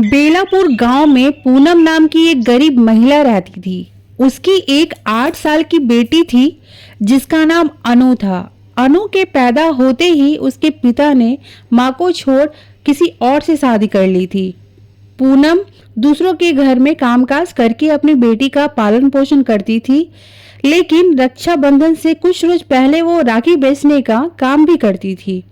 बेलापुर गांव में पूनम नाम की एक गरीब महिला रहती थी। उसकी एक 8 साल की बेटी थी जिसका नाम अनु था। अनु के पैदा होते ही उसके पिता ने मां को छोड़ किसी और से शादी कर ली थी। पूनम दूसरों के घर में कामकाज करके अपनी बेटी का पालन पोषण करती थी, लेकिन रक्षाबंधन से कुछ रोज पहले वो राखी बेचने का काम भी करती थी।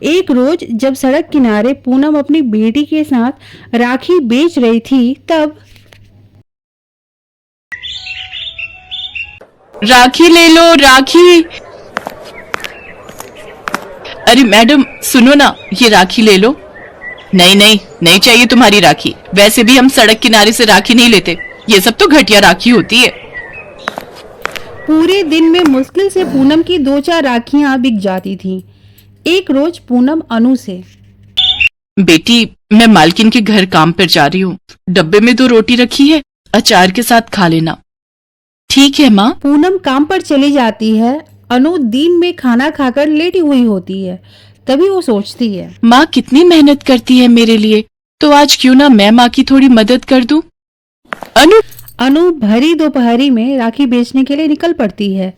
एक रोज जब सड़क किनारे पूनम अपनी बेटी के साथ राखी बेच रही थी, तब राखी ले लो, राखी। अरे मैडम सुनो ना, ये राखी ले लो। नहीं नहीं, नहीं चाहिए तुम्हारी राखी। वैसे भी हम सड़क किनारे से राखी नहीं लेते, ये सब तो घटिया राखी होती है। पूरे दिन में मुश्किल से पूनम की 2-4 राखियां बिक जाती थीं। एक रोज पूनम अनु से, बेटी मैं मालकिन के घर काम पर जा रही हूँ, डब्बे में 2 रोटी रखी है, अचार के साथ खा लेना। ठीक है माँ। पूनम काम पर चली जाती है। अनु दिन में खाना खाकर लेटी हुई होती है। तभी वो सोचती है, माँ कितनी मेहनत करती है मेरे लिए, तो आज क्यों ना मैं माँ की थोड़ी मदद कर दूं। अनु भरी दोपहरी में राखी बेचने के लिए निकल पड़ती है।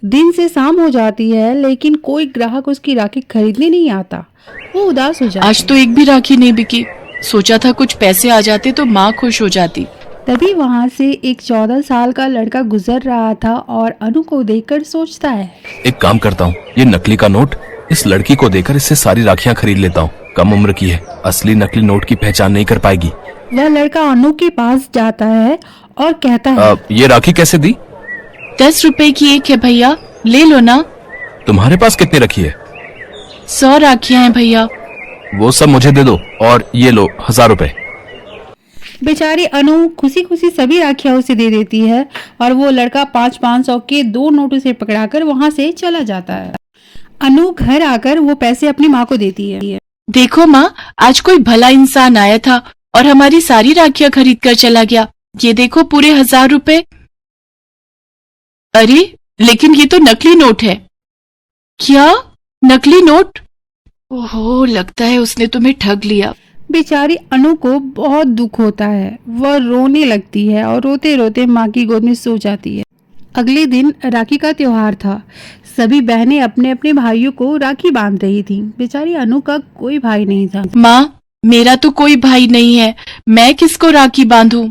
दिन से शाम हो जाती है, लेकिन कोई ग्राहक उसकी राखी खरीदने नहीं आता। वो उदास हो जाती है। आज तो एक भी राखी नहीं बिकी। सोचा था कुछ पैसे आ जाते तो माँ खुश हो जाती। तभी वहाँ से एक 14 साल का लड़का गुजर रहा था और अनु को देखकर सोचता है, एक काम करता हूँ, ये नकली का नोट इस लड़की को देकर इससे सारी राखियाँ खरीद लेता हूँ। कम उम्र की है, असली नकली नोट की पहचान नहीं कर पाएगी। वह लड़का अनु के पास जाता है और कहता है, ये राखी कैसे दी? 10 रुपए की एक है भैया, ले लो ना। तुम्हारे पास कितनी रखी है? 100 राखियां हैं भैया। वो सब मुझे दे दो और ये लो 1000 रुपए। बेचारी अनु खुशी खुशी सभी राखियां उसे दे देती है और वो लड़का 500-500 के 2 नोट उसे पकड़ाकर वहां से चला जाता है। अनु घर आकर वो पैसे अपनी माँ को देती है। देखो माँ, आज कोई भला इंसान आया था और हमारी सारी राखियां खरीद कर चला गया। ये देखो पूरे 1000 रुपए। अरे लेकिन ये तो नकली नोट है। क्या नकली नोट? ओहो, लगता है उसने तुम्हें ठग लिया। बेचारी अनु को बहुत दुख होता है। वह रोने लगती है और रोते रोते माँ की गोद में सो जाती है। अगले दिन राखी का त्योहार था। सभी बहनें अपने अपने भाइयों को राखी बांध रही थीं। बेचारी अनु का कोई भाई नहीं था। माँ, मेरा तो कोई भाई नहीं है, मैं किसको राखी बांधूं?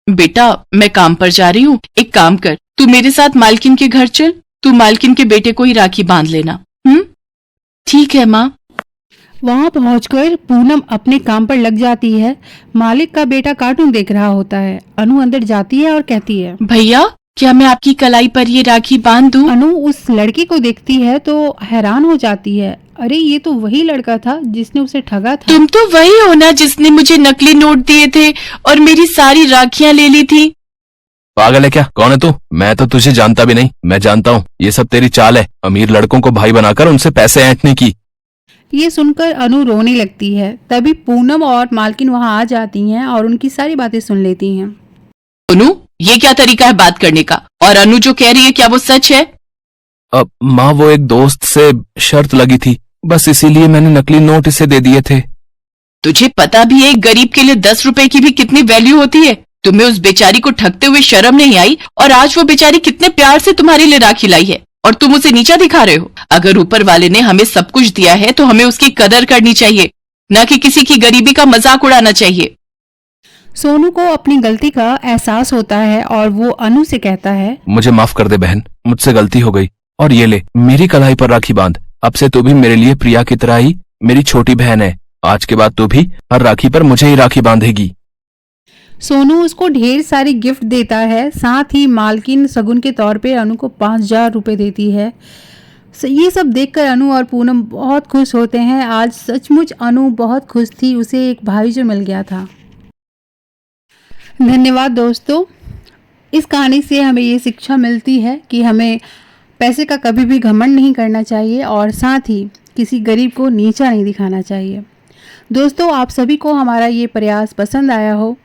बेटा मैं काम पर जा रही हूँ, एक काम कर, तू मेरे साथ मालकिन के घर चल। तू मालकिन के बेटे को ही राखी बांध लेना। ठीक है माँ। वहां पहुंचकर पूनम अपने काम पर लग जाती है। मालिक का बेटा कार्टून देख रहा होता है। अनु अंदर जाती है और कहती है, भैया क्या मैं आपकी कलाई पर ये राखी बांध दूं? अनु उस लड़के को देखती है तो हैरान हो जाती है। अरे ये तो वही लड़का था जिसने उसे ठगा था। तुम तो वही हो ना जिसने मुझे नकली नोट दिए थे और मेरी सारी राखियां ले ली थी। पागल है क्या? कौन है तू? मैं तो तुझे जानता भी नहीं। मैं जानता हूँ, ये सब तेरी चाल है, अमीर लड़कों को भाई बनाकर उनसे पैसे ऐंठने की। ये सुनकर अनु रोने लगती है। तभी पूनम और मालकिन वहां आ जाती हैं और उनकी सारी बातें सुन लेती हैं। अनु, ये क्या तरीका है बात करने का? और अनु जो कह रही है क्या वो सच है? माँ, वो एक दोस्त से शर्त लगी थी, बस इसीलिए मैंने नकली नोट इसे दे दिए थे। तुझे पता भी है एक गरीब के लिए 10 रुपए की भी कितनी वैल्यू होती है? तुम्हें उस बेचारी को ठगते हुए शर्म नहीं आई? और आज वो बेचारी कितने प्यार से तुम्हारे लिए राखी लाई है और तुम उसे नीचा दिखा रहे हो। अगर ऊपर वाले ने हमें सब कुछ दिया है तो हमें उसकी कदर करनी चाहिए, न कि किसी की गरीबी का मजाक उड़ाना चाहिए। सोनू को अपनी गलती का एहसास होता है और वो अनु से कहता है, मुझे माफ कर दे बहन, मुझसे गलती हो गई। और ये ले, मेरी कलाई पर राखी बांध। अब से तू भी मेरे लिए प्रिया की तरह ही मेरी छोटी बहन है। आज के बाद तू भी हर राखी पर मुझे ही राखी बांधेगी। सोनू उसको ढेर सारी गिफ्ट देता है। साथ ही मालकिन सगुन के तौर पे अनु को 5000 रुपए देती है। ये सब देखकर अनु और पूनम बहुत खुश होते हैं। आज सचमुच अनु बहुत खुश थी, उसे एक भाई जो मिल गया था। धन्यवाद दोस्तों। इस कहानी से हमें ये शिक्षा मिलती है कि हमें पैसे का कभी भी घमंड नहीं करना चाहिए और साथ ही किसी गरीब को नीचा नहीं दिखाना चाहिए। दोस्तों, आप सभी को हमारा ये प्रयास पसंद आया हो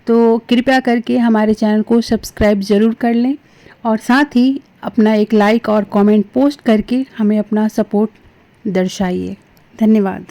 तो कृपया करके हमारे चैनल को सब्सक्राइब ज़रूर कर लें और साथ ही अपना एक लाइक और कमेंट पोस्ट करके हमें अपना सपोर्ट दर्शाइए। धन्यवाद।